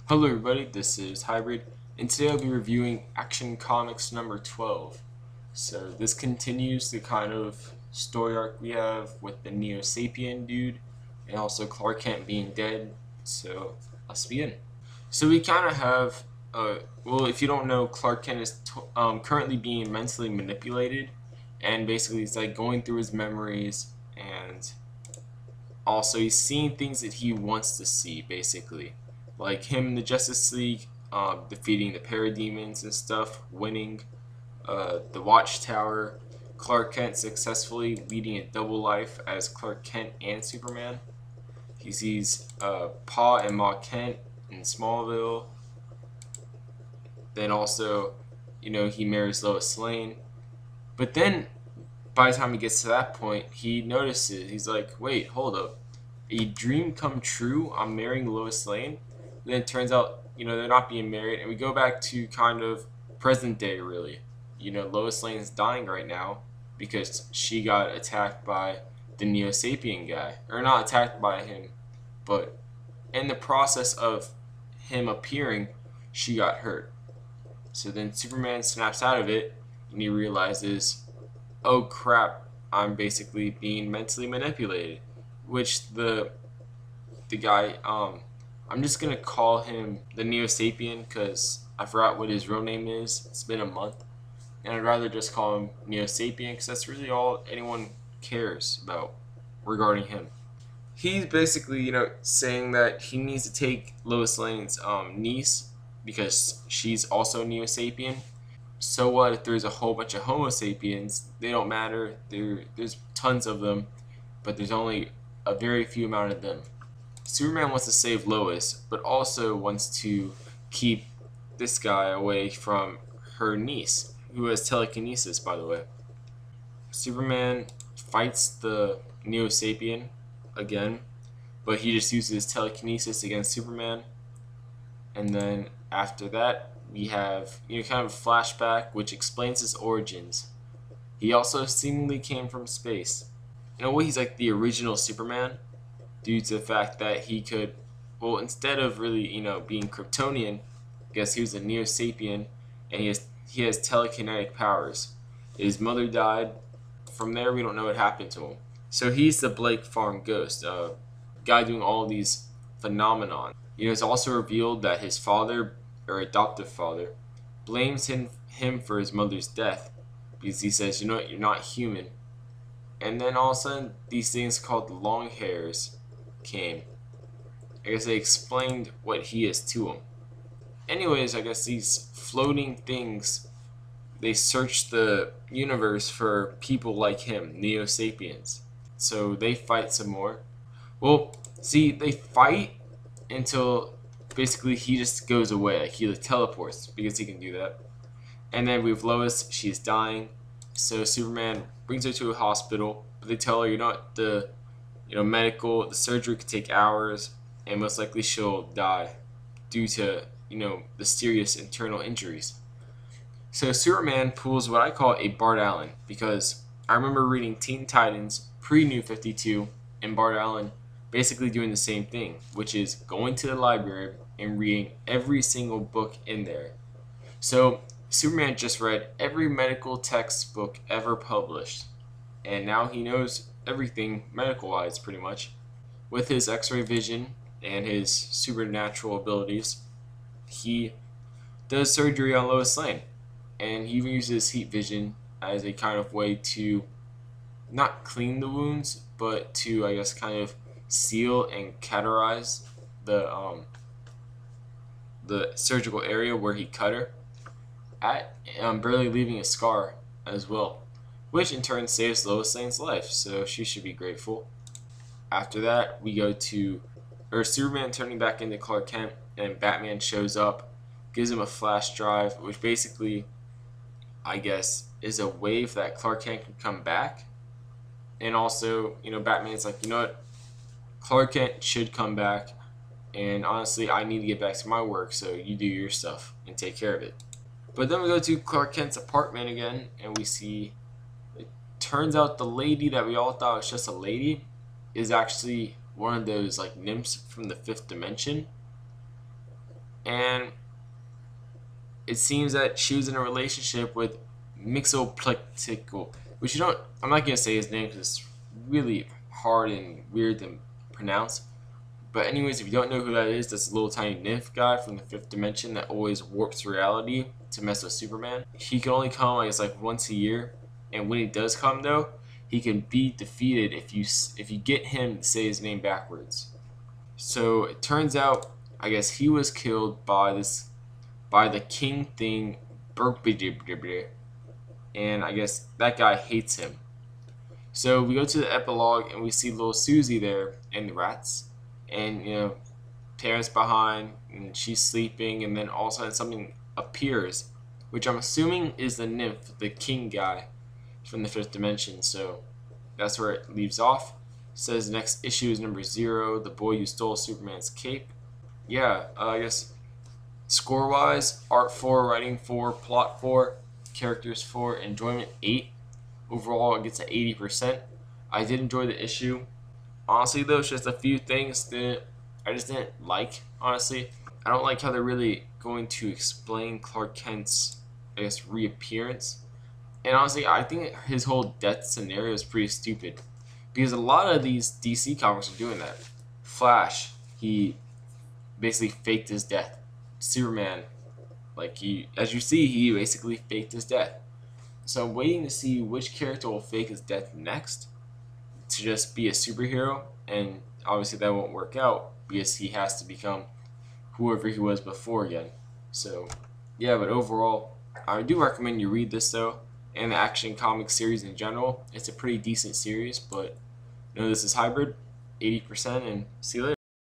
Hello everybody, this is Hybrid, and today I'll be reviewing Action Comics number 12. So this continues the kind of story arc we have with the Neo Sapien dude, and also Clark Kent being dead, so let's begin. So we kind of have, well, if you don't know, Clark Kent is currently being mentally manipulated, and basically he's like going through his memories, and also he's seeing things that he wants to see, basically like him in the Justice League, defeating the parademons and stuff, winning the Watchtower, Clark Kent successfully leading a double life as Clark Kent and Superman. He sees Pa and Ma Kent in Smallville. Then also, he marries Lois Lane. But then, by the time he gets to that point, he notices, he's like, wait, hold up. A dream come true? I'm marrying Lois Lane? Then it turns out, they're not being married. And we go back to kind of present day, really. Lois Lane's dying right now because she got attacked by the Neo Sapien guy. Or not attacked by him, but in the process of him appearing, she got hurt. So then Superman snaps out of it and he realizes, oh crap, I'm basically being mentally manipulated. Which the guy, I'm just gonna call him the Neo Sapien because I forgot what his real name is. It's been a month, and I'd rather just call him Neo Sapien because that's really all anyone cares about regarding him. He's basically, saying that he needs to take Lois Lane's niece because she's also Neo Sapien. So what if there's a whole bunch of Homo sapiens? They don't matter. There's tons of them, but there's only a very few amount of them. Superman wants to save Lois, but also wants to keep this guy away from her niece, who has telekinesis, by the way. Superman fights the Neo Sapien again, but he just uses telekinesis against Superman. And then after that, we have kind of a flashback which explains his origins. He also seemingly came from space. In a way, he's like the original Superman, due to the fact that he could, well, instead of really, being Kryptonian, I guess he was a Neo Sapien, and he has telekinetic powers. His mother died. From there, we don't know what happened to him. So he's the Blake Farm ghost, guy doing all these phenomenon. It's also revealed that his father, or adoptive father, blames him for his mother's death because he says, you're not human. And then all of a sudden, these things called long hairs came. I guess they explained what he is to him. Anyways, I guess these floating things, they search the universe for people like him, Neo Sapiens. So they fight some more. Well, see, they fight until basically he just goes away. Like he teleports because he can do that. And then we have Lois, she's dying. So Superman brings her to a hospital, but they tell her you're not the medical, the surgery could take hours, and most likely she'll die due to, the serious internal injuries. So Superman pulls what I call a Bart Allen, because I remember reading Teen Titans pre-New 52, and Bart Allen basically doing the same thing, which is going to the library and reading every single book in there. So Superman just read every medical textbook ever published, and now he knows everything medical-wise, pretty much. With his X-ray vision and his supernatural abilities, he does surgery on Lois Lane, and he even uses heat vision as a kind of way to not clean the wounds, but to, I guess, kind of seal and cauterize the surgical area where he cut her at, barely leaving a scar as well, which in turn saves Lois Lane's life, so she should be grateful. After that, we go to Superman turning back into Clark Kent, and Batman shows up, gives him a flash drive, which basically, I guess, is a wave that Clark Kent can come back. And also, Batman's like, what, Clark Kent should come back, and honestly, I need to get back to my work, so you do your stuff and take care of it. But then we go to Clark Kent's apartment again, and we see, it turns out the lady that we all thought was just a lady is actually one of those like nymphs from the fifth dimension. and it seems that she was in a relationship with Mixoplectical, which I'm not gonna say his name because it's really hard and weird to pronounce. But anyways, if you don't know who that is, that's a little tiny nymph guy from the fifth dimension that always warps reality to mess with Superman. He can only come, I guess, like once a year, and when he does come though, he can be defeated if you get him to say his name backwards. So it turns out, I guess he was killed by the King Thing, and I guess that guy hates him. So we go to the epilogue and we see little Susie there and the rats, and parents behind, and she's sleeping, and then all of a sudden something appears, which I'm assuming is the nymph, the king guy from the fifth dimension. So that's where it leaves off. It says the next issue is number 0, The Boy Who Stole Superman's Cape. Yeah, I guess score wise, art 4, writing 4, plot 4, characters 4, enjoyment 8. Overall, it gets an 80%. I did enjoy the issue. Honestly, though, it's just a few things that I just didn't like. Honestly, I don't like how they're really going to explain Clark Kent's, I guess, reappearance. And honestly, I think his whole death scenario is pretty stupid because a lot of these DC comics are doing that. Flash, he basically faked his death. Superman, as you see, he basically faked his death. So I'm waiting to see which character will fake his death next to just be a superhero, and obviously that won't work out because he has to become whoever he was before again. So yeah, but overall, I do recommend you read this though, and the Action Comics series in general. It's a pretty decent series, but this is Hybrid, 80%, and see you later.